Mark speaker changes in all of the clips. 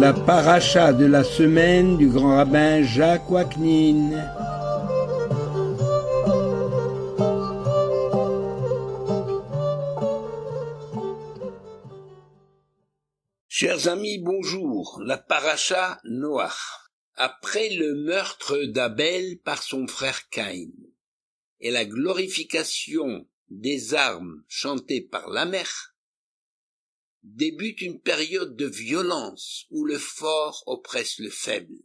Speaker 1: La paracha de la semaine du grand rabbin Jacques Waknin.
Speaker 2: Chers amis, bonjour. La paracha Noach. Après le meurtre d'Abel par son frère Caïn et la glorification des armes chantées par la mère, débute une période de violence où le fort oppresse le faible.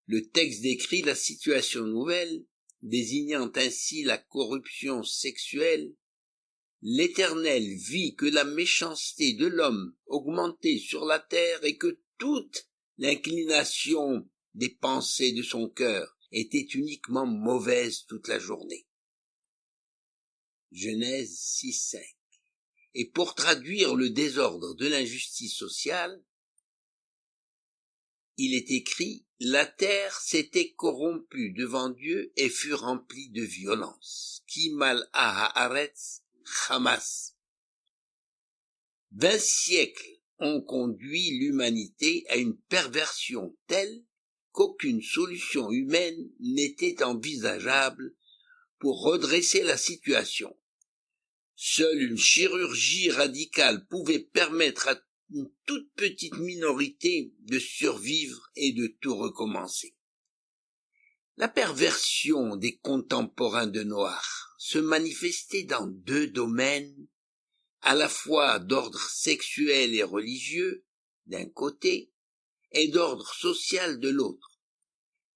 Speaker 2: Le texte décrit la situation nouvelle, désignant ainsi la corruption sexuelle. L'Éternel vit que la méchanceté de l'homme augmentait sur la terre et que toute l'inclination des pensées de son cœur était uniquement mauvaise toute la journée. Genèse 6:5. Et pour traduire le désordre de l'injustice sociale, il est écrit « La terre s'était corrompue devant Dieu et fut remplie de violence. Ki mal'a haaretz Hamas. 20 siècles ont conduit l'humanité à une perversion telle qu'aucune solution humaine n'était envisageable pour redresser la situation. Seule une chirurgie radicale pouvait permettre à une toute petite minorité de survivre et de tout recommencer. La perversion des contemporains de Noach se manifestait dans deux domaines, à la fois d'ordre sexuel et religieux, d'un côté, et d'ordre social de l'autre.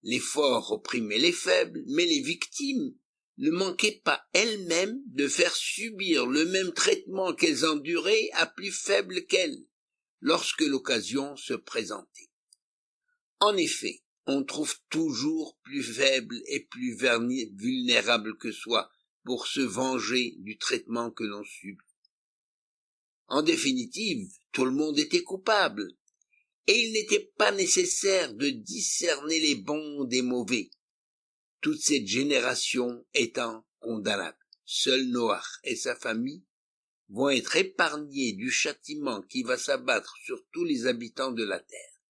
Speaker 2: Les forts opprimaient les faibles, mais les victimes ne manquaient pas elles-mêmes de faire subir le même traitement qu'elles enduraient à plus faibles qu'elles, lorsque l'occasion se présentait. En effet, on trouve toujours plus faible et plus vulnérable que soi pour se venger du traitement que l'on subit. En définitive, tout le monde était coupable, et il n'était pas nécessaire de discerner les bons des mauvais, toute cette génération étant condamnable. Seul Noach et sa famille vont être épargnés du châtiment qui va s'abattre sur tous les habitants de la terre.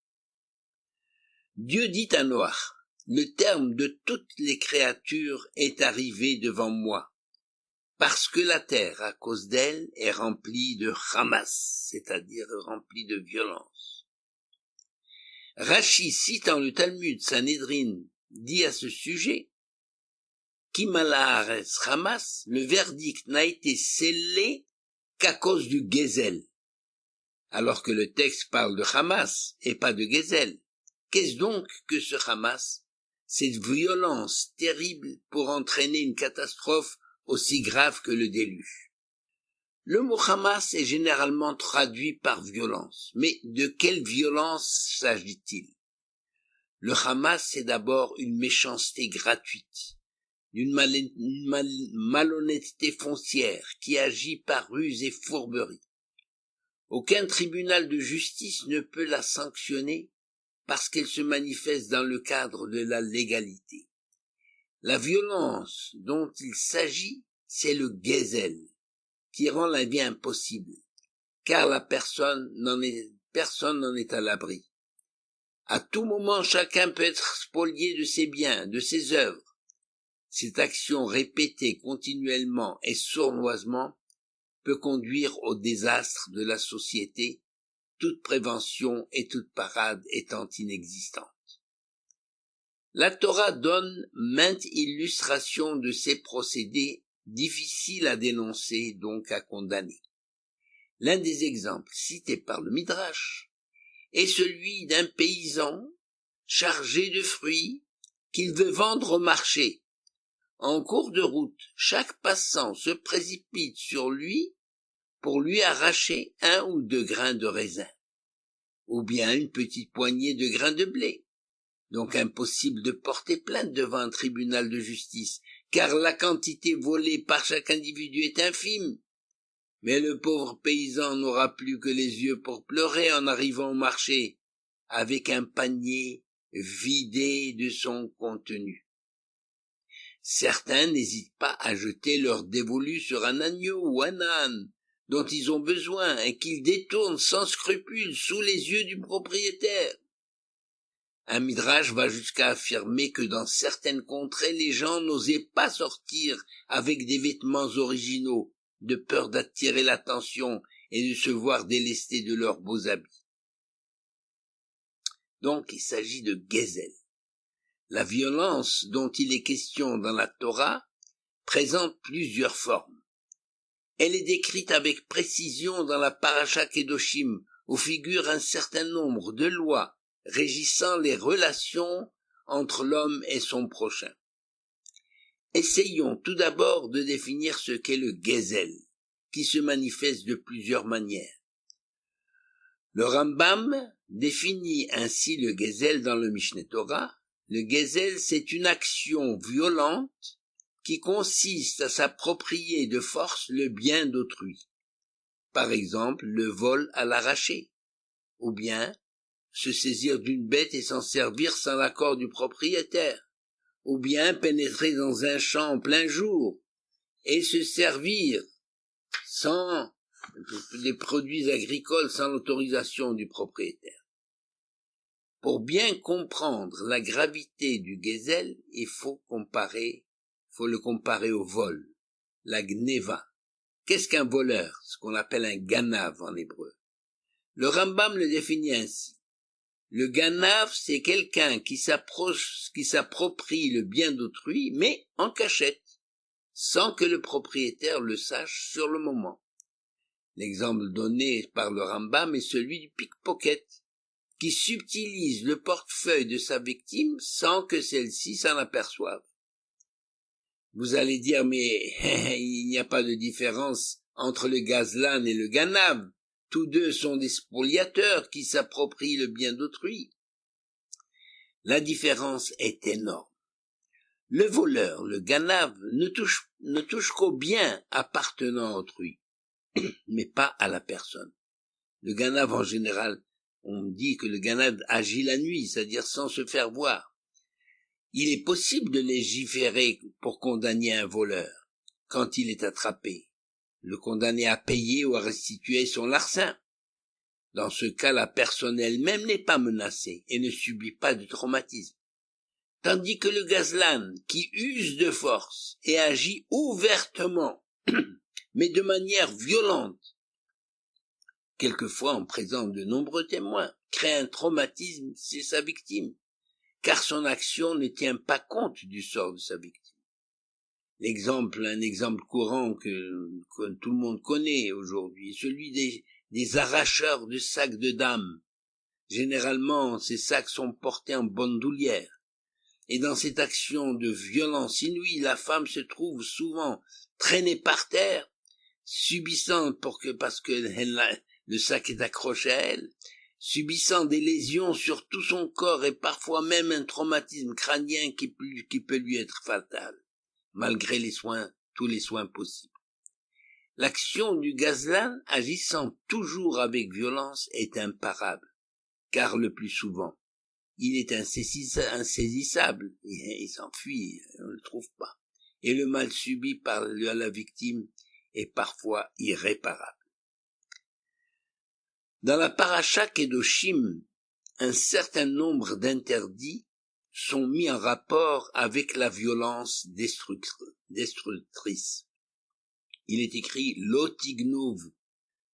Speaker 2: Dieu dit à Noach, « Le terme de toutes les créatures est arrivé devant moi, parce que la terre, à cause d'elle, est remplie de Hamas, c'est-à-dire remplie de violence. » Rashi, citant le Talmud Sanhédrin, dit à ce sujet, « Ki mal'a haaretz Hamas, le verdict n'a été scellé qu'à cause du Gezel. » Alors que le texte parle de Hamas et pas de Gezel. Qu'est-ce donc que ce Hamas? Cette violence terrible pour entraîner une catastrophe aussi grave que le déluge. Le mot Hamas est généralement traduit par violence. Mais de quelle violence s'agit-il? Le Hamas, c'est d'abord une méchanceté gratuite, d'une malhonnêteté foncière qui agit par ruse et fourberie. Aucun tribunal de justice ne peut la sanctionner parce qu'elle se manifeste dans le cadre de la légalité. La violence dont il s'agit, c'est le Gezel, qui rend la vie impossible, car personne n'en est à l'abri. À tout moment, chacun peut être spolié de ses biens, de ses œuvres. Cette action répétée continuellement et sournoisement peut conduire au désastre de la société, toute prévention et toute parade étant inexistantes. La Torah donne maintes illustrations de ces procédés difficiles à dénoncer, donc à condamner. L'un des exemples cités par le Midrash est celui d'un paysan chargé de fruits qu'il veut vendre au marché. En cours de route, chaque passant se précipite sur lui pour lui arracher 1 ou 2 grains de raisin, ou bien une petite poignée de grains de blé. Donc impossible de porter plainte devant un tribunal de justice, car la quantité volée par chaque individu est infime. Mais le pauvre paysan n'aura plus que les yeux pour pleurer en arrivant au marché, avec un panier vidé de son contenu. Certains n'hésitent pas à jeter leur dévolu sur un agneau ou un âne, dont ils ont besoin et qu'ils détournent sans scrupule sous les yeux du propriétaire. Un midrash va jusqu'à affirmer que dans certaines contrées, les gens n'osaient pas sortir avec des vêtements originaux, de peur d'attirer l'attention et de se voir délestés de leurs beaux habits. Donc il s'agit de Gezel. La violence dont il est question dans la Torah présente plusieurs formes. Elle est décrite avec précision dans la Parasha Kedoshim, où figure un certain nombre de lois régissant les relations entre l'homme et son prochain. Essayons tout d'abord de définir ce qu'est le Gezel, qui se manifeste de plusieurs manières. Le Rambam définit ainsi le Gezel dans le Mishneh Torah. Le Gezel, c'est une action violente qui consiste à s'approprier de force le bien d'autrui. Par exemple, le vol à l'arraché, ou bien se saisir d'une bête et s'en servir sans l'accord du propriétaire, ou bien pénétrer dans un champ en plein jour et se servir sans des produits agricoles sans l'autorisation du propriétaire. Pour bien comprendre la gravité du Gezel, il faut le comparer au vol, la gneva. Qu'est-ce qu'un voleur? Ce qu'on appelle un ganav en hébreu. Le Rambam le définit ainsi. Le ganav, c'est quelqu'un qui s'approprie le bien d'autrui, mais en cachette, sans que le propriétaire le sache sur le moment. L'exemple donné par le Rambam est celui du pickpocket, qui subtilise le portefeuille de sa victime sans que celle-ci s'en aperçoive. Vous allez dire, mais il n'y a pas de différence entre le gazlan et le ganav. Tous deux sont des spoliateurs qui s'approprient le bien d'autrui. La différence est énorme. Le voleur, le ganav, ne touche qu'au bien appartenant à autrui, mais pas à la personne. Le ganav, en général, on dit que le ganav agit la nuit, c'est-à-dire sans se faire voir. Il est possible de légiférer pour condamner un voleur quand il est attrapé, le condamner à payer ou à restituer son larcin. Dans ce cas, la personne elle-même n'est pas menacée et ne subit pas de traumatisme. Tandis que le gazlan, qui use de force et agit ouvertement, mais de manière violente, quelquefois en présence de nombreux témoins, crée un traumatisme chez sa victime, car son action ne tient pas compte du sort de sa victime. Un exemple courant que tout le monde connaît aujourd'hui, est celui des arracheurs de sacs de dames. Généralement, ces sacs sont portés en bandoulière. Et dans cette action de violence inouïe, la femme se trouve souvent traînée par terre, subissant, parce que le sac est accroché à elle, subissant des lésions sur tout son corps et parfois même un traumatisme crânien qui peut lui être fatal, malgré tous les soins possibles. L'action du gazlan, agissant toujours avec violence, est imparable, car le plus souvent, il est insaisissable, il s'enfuit, on ne le trouve pas, et le mal subi par la victime est parfois irréparable. Dans la Parasha Kedoshim, un certain nombre d'interdits sont mis en rapport avec la violence destructrice. Il est écrit « Lo tignuv,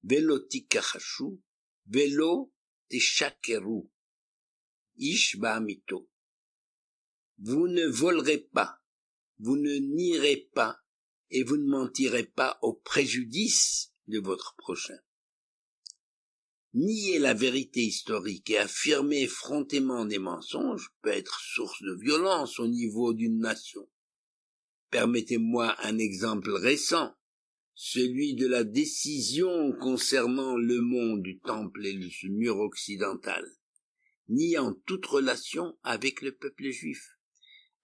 Speaker 2: velo tikachashu, velo teshakeru, ish ba'amito » Vous ne volerez pas, vous ne nierez pas, et vous ne mentirez pas au préjudice de votre prochain. Nier la vérité historique et affirmer effrontément des mensonges peut être source de violence au niveau d'une nation. Permettez-moi un exemple récent, celui de la décision concernant le mont du temple et le mur occidental, niant toute relation avec le peuple juif,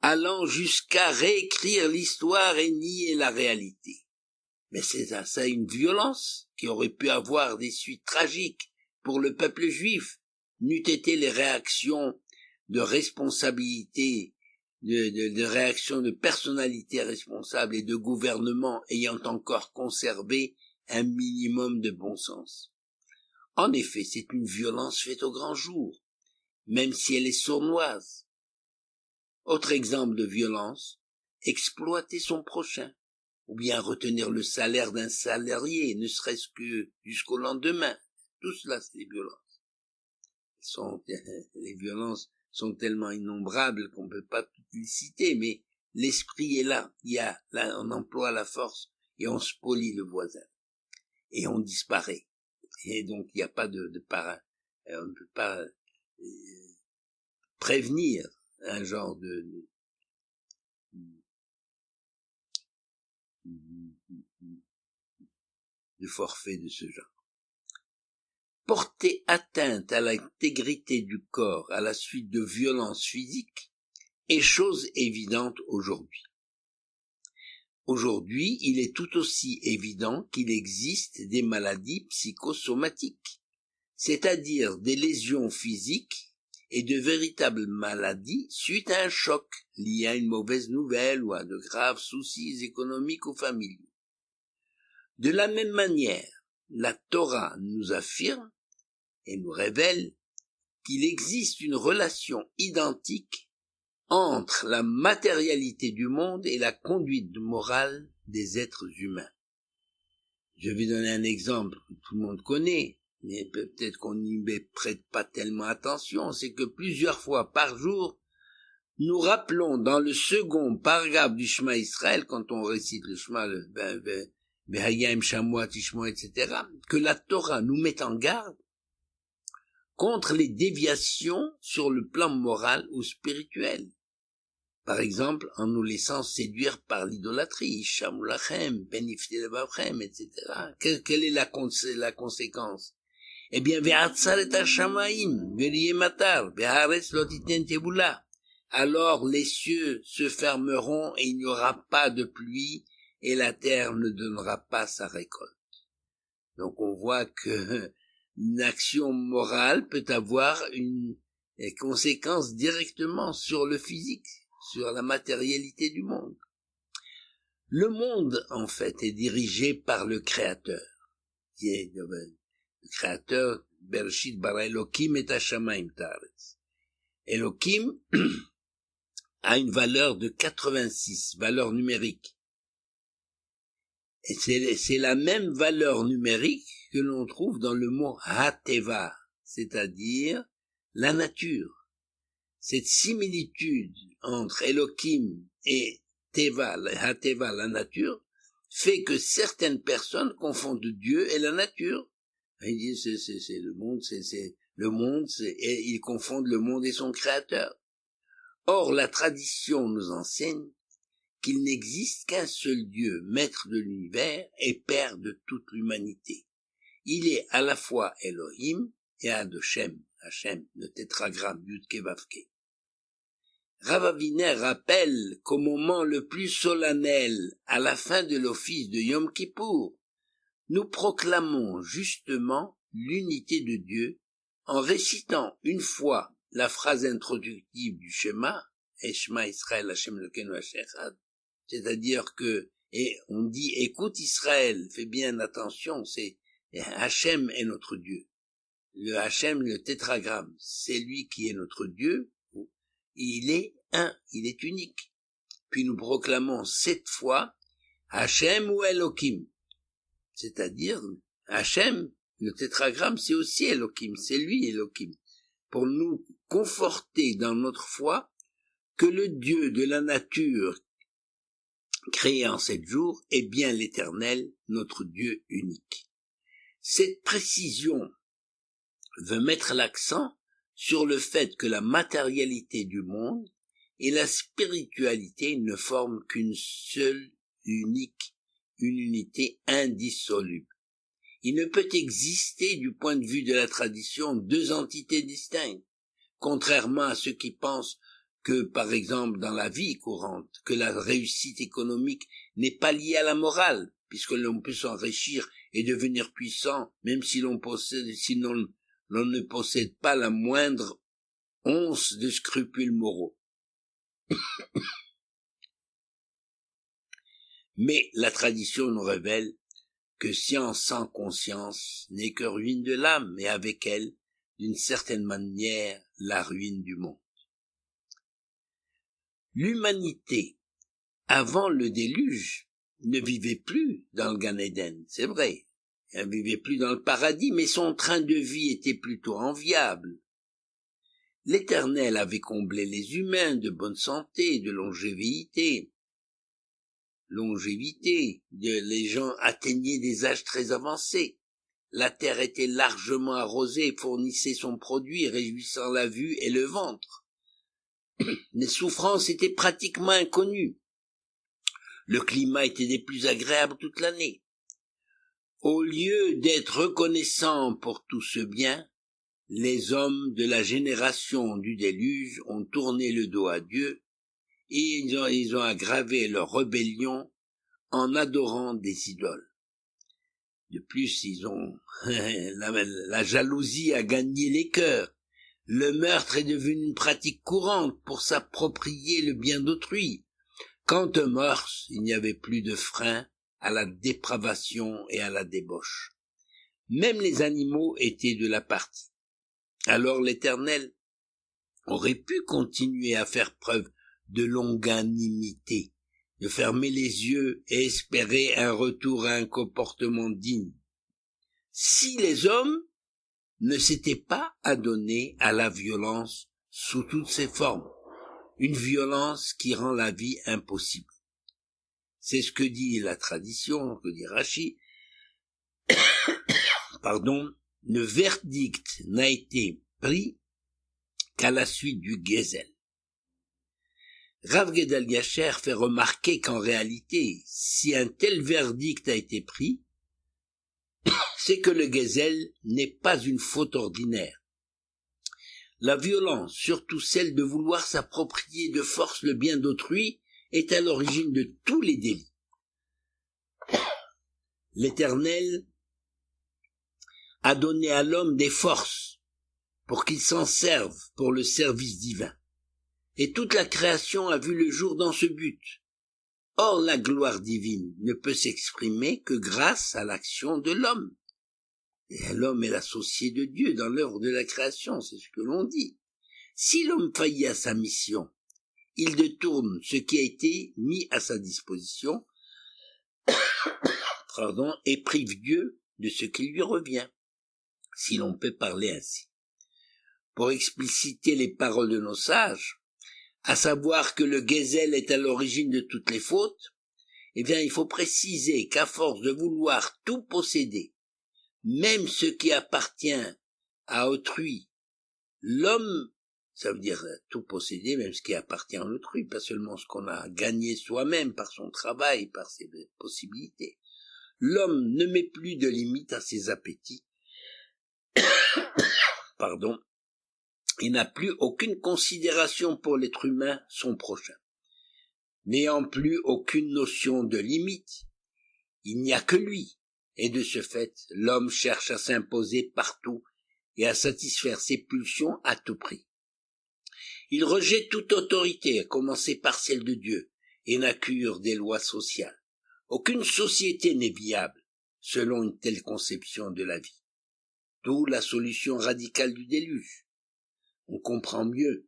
Speaker 2: allant jusqu'à réécrire l'histoire et nier la réalité. Mais c'est ça une violence qui aurait pu avoir des suites tragiques pour le peuple juif, n'eût été les réactions de responsabilité, de réactions de personnalités responsables et de gouvernements ayant encore conservé un minimum de bon sens. En effet, c'est une violence faite au grand jour, même si elle est sournoise. Autre exemple de violence, exploiter son prochain, ou bien retenir le salaire d'un salarié, ne serait-ce que jusqu'au lendemain. Tout cela, c'est des violences. Les violences sont tellement innombrables qu'on ne peut pas toutes les citer, mais l'esprit est là. Là, on emploie la force et on spolie le voisin. Et on disparaît. Et donc, il n'y a pas de parrain. On ne peut pas prévenir un genre de forfait de ce genre. Porter atteinte à l'intégrité du corps à la suite de violences physiques est chose évidente aujourd'hui. Aujourd'hui, il est tout aussi évident qu'il existe des maladies psychosomatiques, c'est-à-dire des lésions physiques et de véritables maladies suite à un choc lié à une mauvaise nouvelle ou à de graves soucis économiques ou familiaux. De la même manière, la Torah nous affirme et nous révèle qu'il existe une relation identique entre la matérialité du monde et la conduite morale des êtres humains. Je vais donner un exemple que tout le monde connaît, mais peut-être qu'on n'y prête pas tellement attention, c'est que plusieurs fois par jour, nous rappelons dans le second paragraphe du Shema Israël, quand on récite le Shema, etc., que la Torah nous met en garde contre les déviations sur le plan moral ou spirituel. Par exemple, en nous laissant séduire par l'idolâtrie, Shamulachem, Beniftilevavchem, etc. Quelle est la conséquence? Eh bien, Ve'atzar et Hashamaim, Ve'liyematar, Ve'aretz lotiten tebula. Alors les cieux se fermeront et il n'y aura pas de pluie et la terre ne donnera pas sa récolte. Donc on voit que une action morale peut avoir une conséquence directement sur le physique, sur la matérialité du monde. Le monde, en fait, est dirigé par le Créateur, qui est le Créateur, Bereshit bara Elokim et Hashamayim Ta'aretz. Elokim a une valeur de 86, valeur numérique. Et c'est la même valeur numérique que l'on trouve dans le mot Hateva, c'est-à-dire la nature. Cette similitude entre Elokim et Teva, Hateva, la nature, fait que certaines personnes confondent Dieu et la nature. Ils disent c'est le monde, et ils confondent le monde et son créateur. Or, la tradition nous enseigne qu'il n'existe qu'un seul Dieu, maître de l'univers et père de toute l'humanité. Il est à la fois Elohim et Adoshem, Hachem, le tétragramme Yud-Ke Vav-Ke. Rav Aviner rappelle qu'au moment le plus solennel, à la fin de l'office de Yom Kippour, nous proclamons justement l'unité de Dieu en récitant une fois la phrase introductive du Shema, Shema Israël Hashem Elokeinu Hashem Echad, c'est-à-dire que, et on dit, écoute Israël, fais bien attention, c'est Hachem est notre Dieu. Le Hachem, le tétragramme, c'est lui qui est notre Dieu. Il est un, il est unique. Puis nous proclamons 7 fois Hachem ou Elokim, c'est-à-dire Hachem, le tétragramme, c'est aussi Elokim, c'est lui Elokim, pour nous conforter dans notre foi que le Dieu de la nature créé en 7 jours est bien l'Éternel, notre Dieu unique. Cette précision veut mettre l'accent sur le fait que la matérialité du monde et la spiritualité ne forment qu'une seule unique, une unité indissoluble. Il ne peut exister du point de vue de la tradition 2 entités distinctes, contrairement à ceux qui pensent que, par exemple, dans la vie courante, que la réussite économique n'est pas liée à la morale, puisque l'on peut s'enrichir et devenir puissant, même si l'on ne possède pas la moindre once de scrupules moraux. Mais la tradition nous révèle que science sans conscience n'est que ruine de l'âme, et avec elle, d'une certaine manière, la ruine du monde. L'humanité, avant le déluge, ne vivait plus dans le Gan Eden, c'est vrai. Elle ne vivait plus dans le paradis, mais son train de vie était plutôt enviable. L'Éternel avait comblé les humains de bonne santé, de longévité. Les gens atteignaient des âges très avancés. La terre était largement arrosée, fournissait son produit, réjouissant la vue et le ventre. Les souffrances étaient pratiquement inconnues. Le climat était des plus agréables toute l'année. Au lieu d'être reconnaissants pour tout ce bien, les hommes de la génération du déluge ont tourné le dos à Dieu et ils ont aggravé leur rébellion en adorant des idoles. De plus, la jalousie a gagné les cœurs. Le meurtre est devenu une pratique courante pour s'approprier le bien d'autrui. Quant aux mœurs, il n'y avait plus de frein à la dépravation et à la débauche. Même les animaux étaient de la partie. Alors l'Éternel aurait pu continuer à faire preuve de longanimité, de fermer les yeux et espérer un retour à un comportement digne, si les hommes ne s'étaient pas adonnés à la violence sous toutes ses formes, une violence qui rend la vie impossible. C'est ce que dit la tradition, que dit Rashi. Le verdict n'a été pris qu'à la suite du Gezel. Rav Gedal Yacher fait remarquer qu'en réalité, si un tel verdict a été pris, c'est que le Gezel n'est pas une faute ordinaire. La violence, surtout celle de vouloir s'approprier de force le bien d'autrui, est à l'origine de tous les délits. L'Éternel a donné à l'homme des forces pour qu'il s'en serve pour le service divin. Et toute la création a vu le jour dans ce but. Or, la gloire divine ne peut s'exprimer que grâce à l'action de l'homme. Et l'homme est l'associé de Dieu dans l'œuvre de la création, c'est ce que l'on dit. Si l'homme faillit à sa mission, il détourne ce qui a été mis à sa disposition, et prive Dieu de ce qui lui revient, si l'on peut parler ainsi. Pour expliciter les paroles de nos sages, à savoir que le Gezel est à l'origine de toutes les fautes, il faut préciser qu'à force de vouloir tout posséder, même ce qui appartient à autrui, l'homme, ça veut dire tout posséder, même ce qui appartient à autrui, pas seulement ce qu'on a gagné soi-même par son travail, par ses possibilités. L'homme ne met plus de limite à ses appétits, il n'a plus aucune considération pour l'être humain, son prochain. N'ayant plus aucune notion de limite, il n'y a que lui, et de ce fait, l'homme cherche à s'imposer partout et à satisfaire ses pulsions à tout prix. Il rejette toute autorité, à commencer par celle de Dieu, et n'accure des lois sociales. Aucune société n'est viable selon une telle conception de la vie. D'où la solution radicale du déluge. On comprend mieux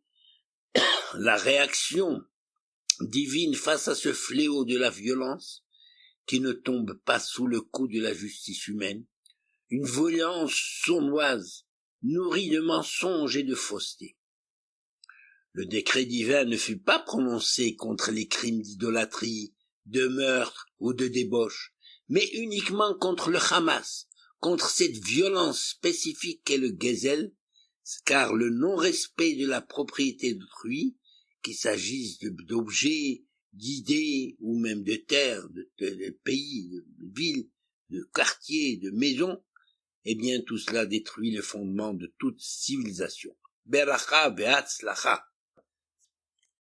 Speaker 2: la réaction divine face à ce fléau de la violence qui ne tombe pas sous le coup de la justice humaine, une violence sournoise, nourrie de mensonges et de fausseté. Le décret divin ne fut pas prononcé contre les crimes d'idolâtrie, de meurtre ou de débauche, mais uniquement contre le Hamas, contre cette violence spécifique qu'est le Gezel, car le non-respect de la propriété d'autrui, qu'il s'agisse d'objets, d'idées ou même de terres, de pays, de villes, de quartiers, de maisons, tout cela détruit le fondement de toute civilisation. Beracha ve'atzlacha.